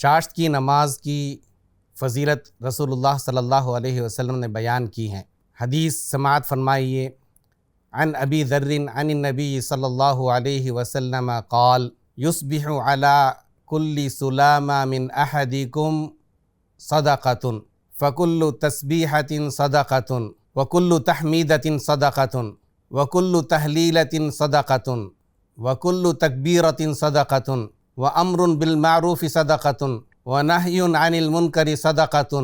چاشت کی نماز کی فضیلت رسول اللہ صلی اللہ علیہ وسلم نے بیان کی ہیں۔ حدیث سماعت فرمائیے۔ عن ابی ذر عن النبی صلی اللہ علیہ وسلم قال یصبح علی کل سلامہ من احدکم صدقۃ فکل تسبیحۃ صدقۃ وکل تحمیدۃ صدقۃ وکل تہلیلۃ صدقۃ وکل تکبیرۃ صدقۃ وامر بالمعروف صدقۃ ونہی عن المنکر صدقۃ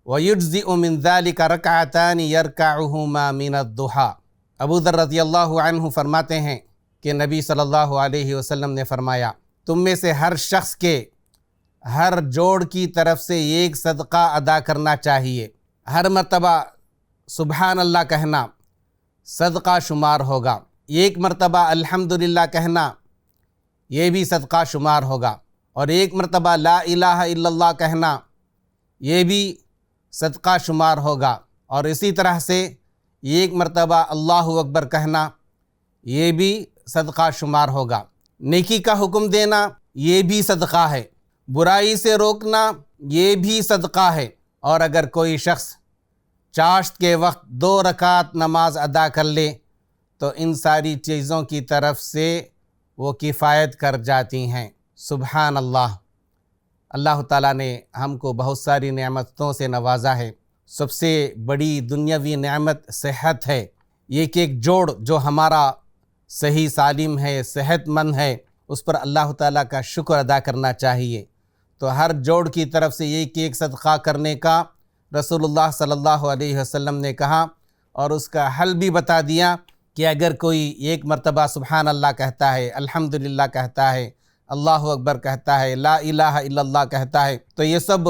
ویجزئ من ذلک رکعتان یرکعہما من الضحیٰ۔ ابو ذر رضی اللہ عنہ فرماتے ہیں کہ نبی صلی اللہ علیہ وسلم نے فرمایا، تم میں سے ہر شخص کے ہر جوڑ کی طرف سے ایک صدقہ ادا کرنا چاہیے۔ ہر مرتبہ سبحان اللہ کہنا صدقہ شمار ہوگا، ایک مرتبہ الحمدللہ کہنا یہ بھی صدقہ شمار ہوگا، اور ایک مرتبہ لا الہ الا اللہ کہنا یہ بھی صدقہ شمار ہوگا، اور اسی طرح سے ایک مرتبہ اللہ اکبر کہنا یہ بھی صدقہ شمار ہوگا۔ نیکی کا حکم دینا یہ بھی صدقہ ہے، برائی سے روکنا یہ بھی صدقہ ہے، اور اگر کوئی شخص چاشت کے وقت 2 رکعت نماز ادا کر لے تو ان ساری چیزوں کی طرف سے وہ کفایت کر جاتی ہیں۔ سبحان اللہ۔ اللہ تعالیٰ نے ہم کو بہت ساری نعمتوں سے نوازا ہے۔ سب سے بڑی دنیاوی نعمت صحت ہے۔ یہ کہ ایک جوڑ جو ہمارا صحیح سالم ہے، صحت مند ہے، اس پر اللہ تعالیٰ کا شکر ادا کرنا چاہیے۔ تو ہر جوڑ کی طرف سے ایک صدقہ کرنے کا رسول اللہ صلی اللہ علیہ وسلم نے کہا، اور اس کا حل بھی بتا دیا کہ اگر کوئی ایک مرتبہ سبحان اللہ کہتا ہے، الحمدللہ کہتا ہے، اللہ اکبر کہتا ہے، لا الہ الا اللہ کہتا ہے، تو یہ سب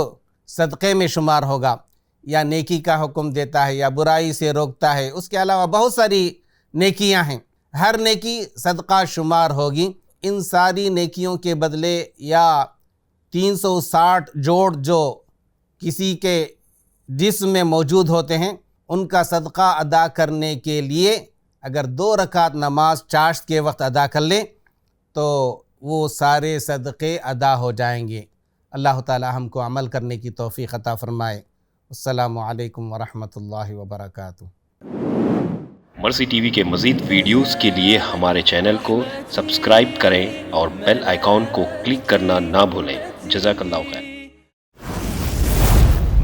صدقے میں شمار ہوگا، یا نیکی کا حکم دیتا ہے، یا برائی سے روکتا ہے۔ اس کے علاوہ بہت ساری نیکیاں ہیں، ہر نیکی صدقہ شمار ہوگی۔ ان ساری نیکیوں کے بدلے یا 360 جوڑ جو کسی کے جسم میں موجود ہوتے ہیں، ان کا صدقہ ادا کرنے کے لیے اگر 2 رکعت نماز چاشت کے وقت ادا کر لیں تو وہ سارے صدقے ادا ہو جائیں گے۔ اللہ تعالی ہم کو عمل کرنے کی توفیق عطا فرمائے۔ السلام علیکم ورحمۃ اللہ وبرکاتہ۔ مرسی ٹی وی کے مزید ویڈیوز کے لیے ہمارے چینل کو سبسکرائب کریں اور بیل آئیکن کو کلک کرنا نہ بھولیں۔ جزاک اللہ خیر۔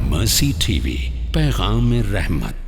مرسی ٹی وی، پیغام رحمت۔